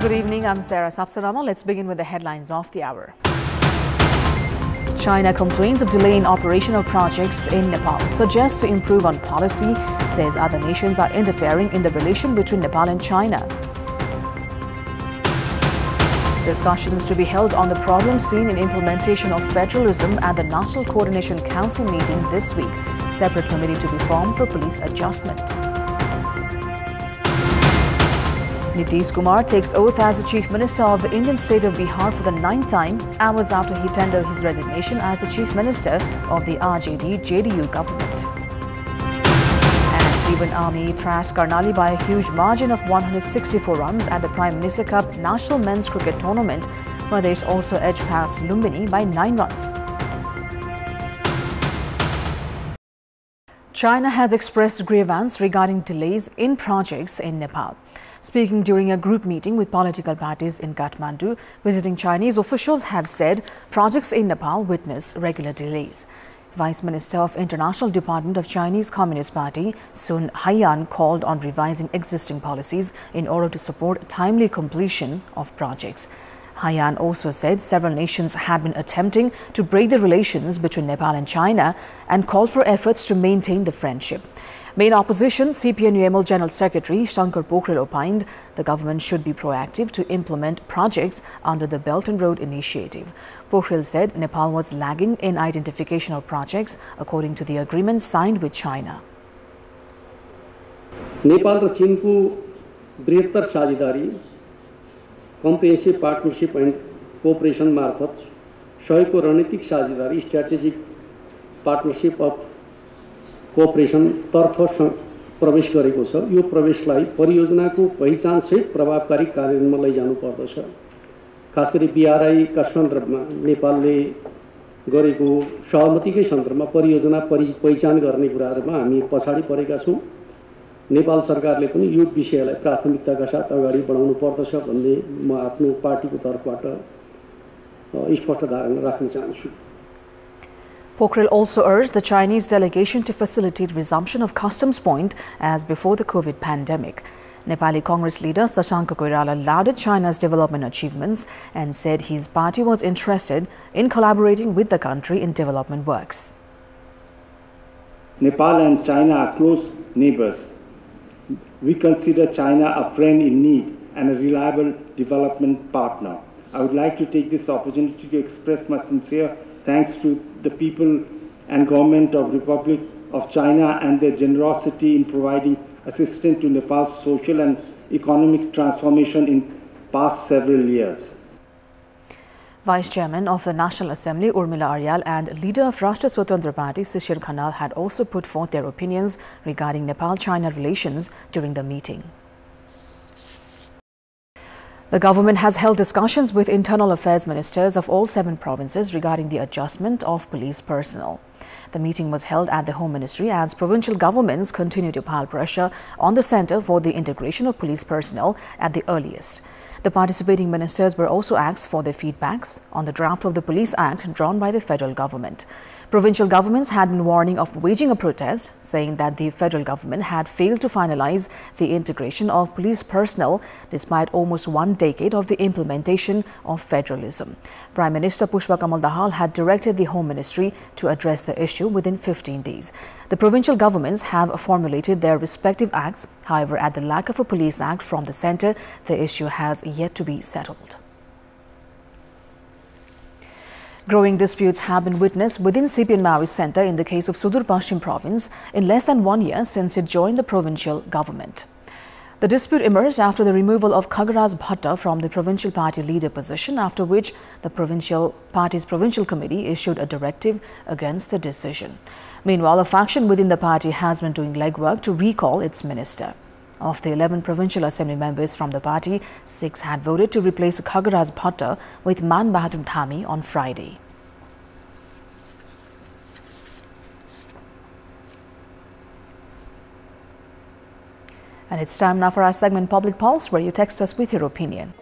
Good evening, I'm Sapsanamma. Let's begin with the headlines of the hour. China complains of delay in operational projects in Nepal, suggests to improve on policy, says other nations are interfering in the relation between Nepal and China. Discussions to be held on the problems seen in implementation of federalism at the National Coordination Council meeting this week. Separate committee to be formed for police adjustment. Nitish Kumar takes oath as the Chief Minister of the Indian state of Bihar for the 9th time, hours after he tendered his resignation as the Chief Minister of the RJD-JDU government. And Tribhuvan Army thrashed Karnali by a huge margin of 164 runs at the Prime Minister Cup National Men's Cricket Tournament. Pradesh also edged past Lumbini by 9 runs. China has expressed grievance regarding delays in projects in Nepal. Speaking during a group meeting with political parties in Kathmandu, visiting Chinese officials have said projects in Nepal witness regular delays. Vice Minister of International Department of Chinese Communist Party, Sun Haiyan, called on revising existing policies in order to support timely completion of projects. Haiyan also said several nations had been attempting to break the relations between Nepal and China and called for efforts to maintain the friendship. Main opposition, CPNUML General Secretary Shankar Pokhrel opined the government should be proactive to implement projects under the Belt and Road Initiative. Pokhrel said Nepal was lagging in identification of projects according to the agreement signed with China. Nepal र चीनको बृहत्तर साझेदारी comprehensive partnership end cooperation मार्फत सहयोगको रणनीतिक साझेदारी strategic partnership of cooperation तर्फ प्रवेश गरेको छ। यो प्रवेशलाई परियोजनाको पहिचान सहित प्रभावकारी कार्यान्वयनमा लैजानु पर्दछ। खास गरी बीआरआई का सन्दर्भमा नेपालले गरेको सहमतिकै सन्दर्भमा परियोजना पहिचान गर्ने कुराहरुमा हामी पछाडी परेका छौं। नेपाल सरकारले पनि यो विषयलाई प्राथमिकताका साथ अगाडि बढाउनु पर्दछ भन्ने म आफ्नो पार्टीको तर्फबाट स्पष्ट धारणा राख्न चाहन्छु। Pokhrel also urged the Chinese delegation to facilitate resumption of customs point as before the COVID pandemic. Nepali Congress leader Shashank Koirala lauded China's development achievements and said his party was interested in collaborating with the country in development works. Nepal and China are close neighbors. We consider China a friend in need and a reliable development partner. I would like to take this opportunity to express my sincere thanks to the people and government of Republic of China and their generosity in providing assistance to Nepal's social and economic transformation in past several years. Vice Chairman of the National Assembly Urmila Aryal and leader of Rashtra Swatantra Party Shishir Khanal had also put forth their opinions regarding Nepal-China relations during the meeting. The government has held discussions with internal affairs ministers of all 7 provinces regarding the adjustment of police personnel. The meeting was held at the Home Ministry as provincial governments continue to pile pressure on the centre for the integration of police personnel at the earliest. The participating ministers were also asked for their feedbacks on the draft of the Police Act drawn by the federal government. Provincial governments had been warning of waging a protest, saying that the federal government had failed to finalize the integration of police personnel despite almost 1 decade of the implementation of federalism. Prime Minister Pushpa Kamal Dahal had directed the Home Ministry to address the issue within 15 days. The provincial governments have formulated their respective acts. However, at the lack of a police act from the centre, the issue has yet to be settled. Growing disputes have been witnessed within CPN Maoist Centre in the case of Sudur Pashchim province in less than 1 year since it joined the provincial government. The dispute emerged after the removal of Khagaraj Bhatta from the provincial party leader position, after which the party's provincial committee issued a directive against the decision. Meanwhile, a faction within the party has been doing legwork to recall its minister. Of the 11 provincial assembly members from the party, 6 had voted to replace Khagaraj Bhatta with Man Bahadur Dhami on Friday. And it's time now for our segment Public Pulse, where you text us with your opinion.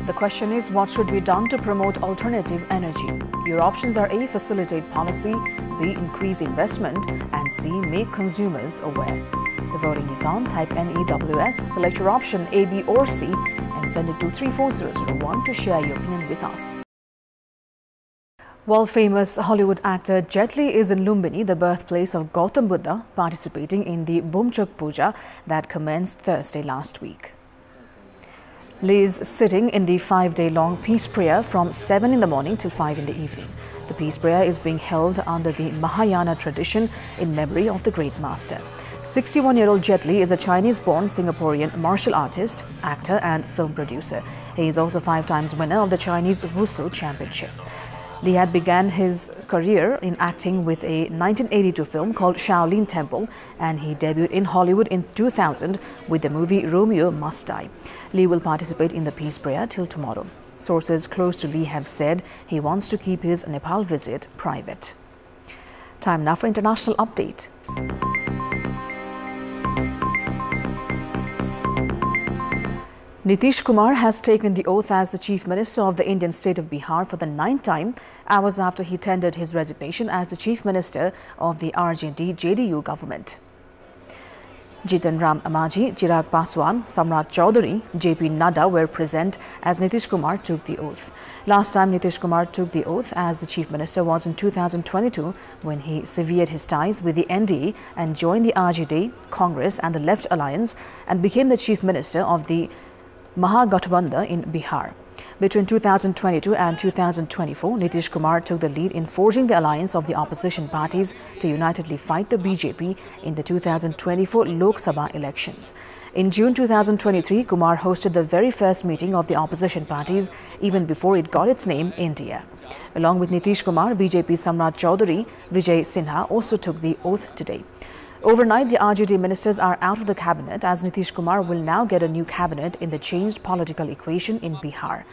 The question is, what should be done to promote alternative energy? Your options are A. Facilitate policy, B. Increase investment, and C. Make consumers aware. The voting is on. Type NEWS, select your option A, B or C, and and send it to 34001 to share your opinion with us. World-famous Hollywood actor Jet Li is in Lumbini, the birthplace of Gautam Buddha, participating in the Bumchuk Puja that commenced Thursday last week. Li is sitting in the 5-day-long peace prayer from 7 in the morning till 5 in the evening. The peace prayer is being held under the Mahayana tradition in memory of the great master. 61-year-old Jet Li is a Chinese-born Singaporean martial artist, actor and film producer. He is also 5 times winner of the Chinese Wushu Championship. Li had began his career in acting with a 1982 film called Shaolin Temple, and he debuted in Hollywood in 2000 with the movie Romeo Must Die. Li will participate in the peace prayer till tomorrow. Sources close to Li have said he wants to keep his Nepal visit private. Time now for international update. Nitish Kumar has taken the oath as the Chief Minister of the Indian state of Bihar for the 9th time, hours after he tendered his resignation as the Chief Minister of the RJD-JDU government. Jitan Ram Amaji, Chirag Paswan, Samrat Chaudhary, JP Nadda were present as Nitish Kumar took the oath. Last time Nitish Kumar took the oath as the Chief Minister was in 2022 when he severed his ties with the NDA and joined the RJD, Congress and the Left Alliance and became the Chief Minister of the Mahagathbandhan in Bihar. Between 2022 and 2024, Nitish Kumar took the lead in forging the alliance of the opposition parties to unitedly fight the BJP in the 2024 Lok Sabha elections. In June 2023, Kumar hosted the very first meeting of the opposition parties even before it got its name, India. Along with Nitish Kumar, BJP Samrat Chaudhary, Vijay Sinha also took the oath today. Overnight, the RJD ministers are out of the cabinet as Nitish Kumar will now get a new cabinet in the changed political equation in Bihar.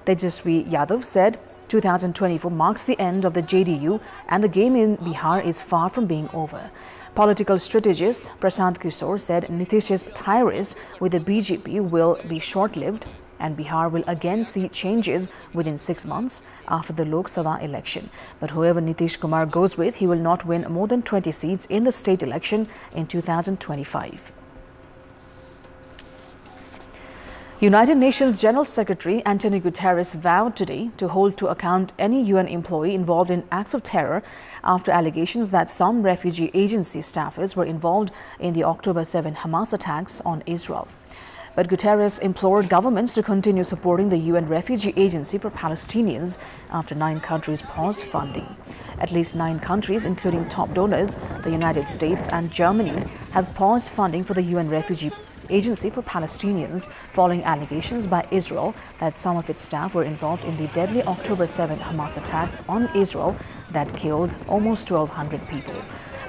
Tejasvi Yadav said 2024 marks the end of the JDU and the game in Bihar is far from being over. Political strategist Prashant Kishore said Nitish's tirades with the BJP will be short-lived and Bihar will again see changes within 6 months after the Lok Sabha election. But whoever Nitish Kumar goes with, he will not win more than 20 seats in the state election in 2025. United Nations General Secretary Antonio Guterres vowed today to hold to account any UN employee involved in acts of terror after allegations that some refugee agency staffers were involved in the October 7 Hamas attacks on Israel. But Guterres implored governments to continue supporting the UN Refugee Agency for Palestinians after 9 countries paused funding. At least 9 countries, including top donors, the United States and Germany, have paused funding for the UN Refugee Agency for Palestinians following allegations by Israel that some of its staff were involved in the deadly October 7 Hamas attacks on Israel that killed almost 1,200 people.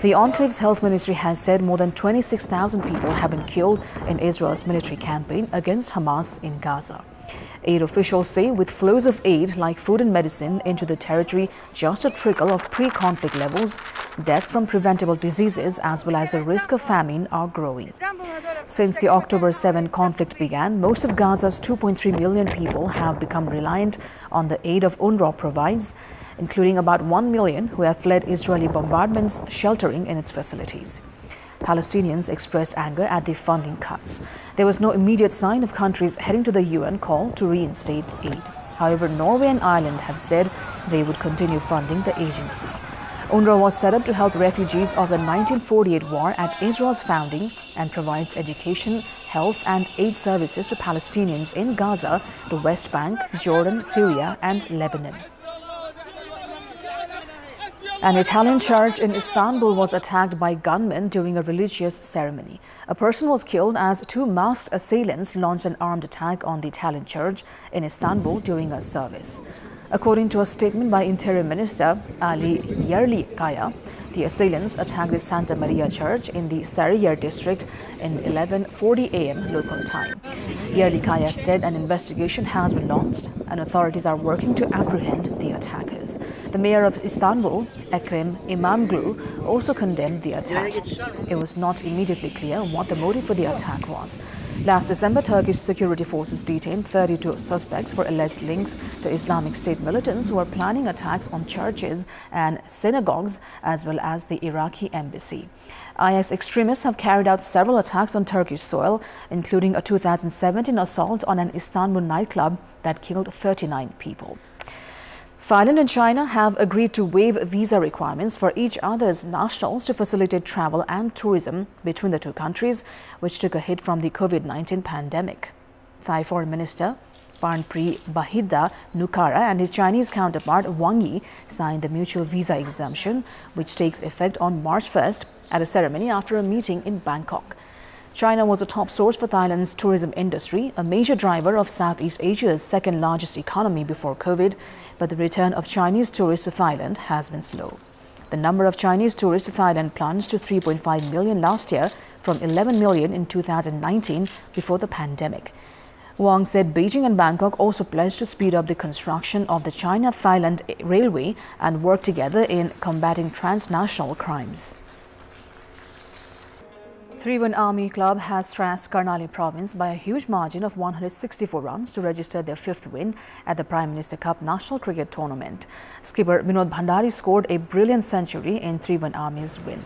The Enclave's health ministry has said more than 26,000 people have been killed in Israel's military campaign against Hamas in Gaza. Aid officials say with flows of aid like food and medicine into the territory just a trickle of pre-conflict levels, deaths from preventable diseases as well as the risk of famine are growing. Since the October 7 conflict began, most of Gaza's 2.3 million people have become reliant on the aid of UNRWA provides, including about 1 million who have fled Israeli bombardments sheltering in its facilities. Palestinians expressed anger at the funding cuts. There was no immediate sign of countries heading to the UN call to reinstate aid. However, Norway and Ireland have said they would continue funding the agency. UNRWA was set up to help refugees of the 1948 war at Israel's founding and provides education, health and aid services to Palestinians in Gaza, the West Bank, Jordan, Syria and Lebanon. An Italian church in Istanbul was attacked by gunmen during a religious ceremony. A person was killed as 2 masked assailants launched an armed attack on the Italian church in Istanbul during a service. According to a statement by Interior Minister Ali Yerlikaya, the assailants attacked the Santa Maria Church in the Sarıyer district in 11:40 a.m. local time. Yerlikaya said an investigation has been launched and authorities are working to apprehend the attackers. The mayor of Istanbul, Ekrem İmamoğlu, also condemned the attack. It was not immediately clear what the motive for the attack was. Last December, Turkish security forces detained 32 suspects for alleged links to Islamic State militants who are planning attacks on churches and synagogues, as well as the Iraqi embassy. IS extremists have carried out several attacks on Turkish soil, including a 2017 assault on an Istanbul nightclub that killed 39 people. Thailand and China have agreed to waive visa requirements for each other's nationals to facilitate travel and tourism between the two countries, which took a hit from the COVID-19 pandemic. Thai Foreign Minister Parnpree Bahiddha-Nukara and his Chinese counterpart Wang Yi signed the mutual visa exemption, which takes effect on March 1st at a ceremony after a meeting in Bangkok. China was a top source for Thailand's tourism industry, a major driver of Southeast Asia's second-largest economy before COVID, but the return of Chinese tourists to Thailand has been slow. The number of Chinese tourists to Thailand plunged to 3.5 million last year from 11 million in 2019 before the pandemic. Wang said Beijing and Bangkok also pledged to speed up the construction of the China-Thailand railway and work together in combating transnational crimes. Tribhuvan Army Club has thrashed Karnali province by a huge margin of 164 runs to register their 5th win at the Prime Minister Cup National Cricket Tournament. Skipper Vinod Bhandari scored a brilliant century in Tribhuvan Army's win.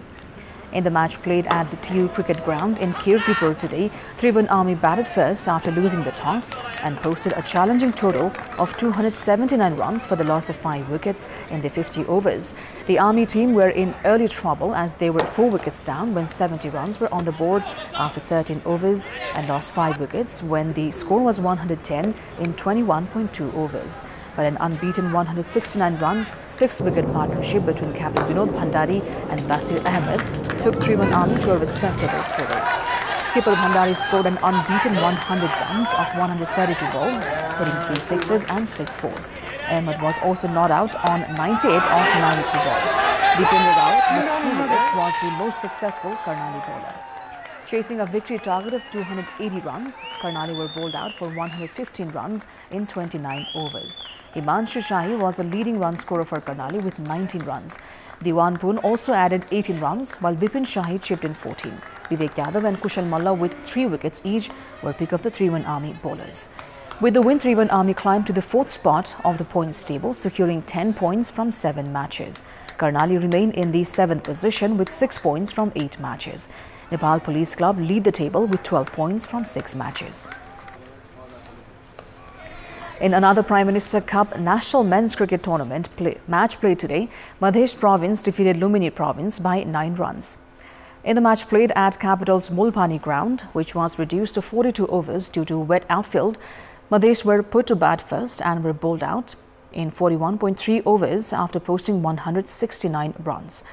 In the match played at the TU Cricket Ground in Kantipur today, Tribhuvan Army batted first after losing the toss and posted a challenging total of 279 runs for the loss of 5 wickets in the 50 overs. The Army team were in early trouble as they were 4 wickets down when 70 runs were on the board after 13 overs and lost 5 wickets when the score was 110 in 21.2 overs. But an unbeaten 169-run, 6-wicket partnership between Captain Vinod Bhandari and Basir Ahmed took Tribhuvan Army to a respectable total. Skipper Bhandari scored an unbeaten 100 runs off 132 balls, hitting 3 sixes and 6 fours. Ahmed was also not out on 98 off 92 balls. Dipendra Rawat with 2 wickets was the most successful Karnali bowler. Chasing a victory target of 280 runs, Karnali were bowled out for 115 runs in 29 overs. Himanshu Shahi was the leading run scorer for Karnali with 19 runs. Diwan Poon also added 18 runs, while Bipin Shahi chipped in 14. Vivek Yadav and Kushal Malla with 3 wickets each were pick of the Tribhuvan Army bowlers. With the win, Tribhuvan Army climbed to the 4th spot of the points table, securing 10 points from 7 matches. Karnali remained in the 7th position with 6 points from 8 matches. Nepal Police Club lead the table with 12 points from 6 matches. In another Prime Minister Cup National Men's Cricket Tournament match played today, Madhya Province defeated Lumbini Province by 9 runs. In the match played at Capital's Mulpani ground, which was reduced to 42 overs due to wet outfield, Madhya were put to bat first and were bowled out in 41.3 overs after posting 169 runs.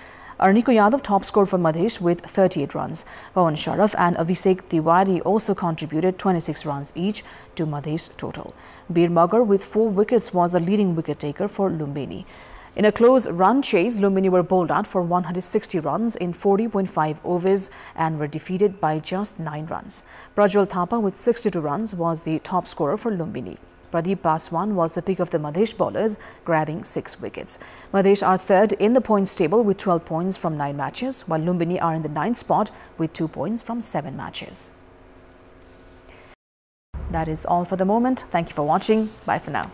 Arniko Yadav top scored for Madhya with 38 runs. Pawan Sharaf and Abhishek Tiwari also contributed 26 runs each to Madhya's total. Bir Magar with 4 wickets was the leading wicket taker for Lumbini. In a close run chase, Lumbini were bowled out for 160 runs in 40.5 overs and were defeated by just 9 runs. Prajwal Thapa with 62 runs was the top scorer for Lumbini. Pradeep Paswan was the pick of the Madhya bowlers, grabbing 6 wickets. Madhya are 3rd in the points table with 12 points from 9 matches, while Lumbini are in the 9th spot with 2 points from 7 matches. That is all for the moment. Thank you for watching. Bye for now.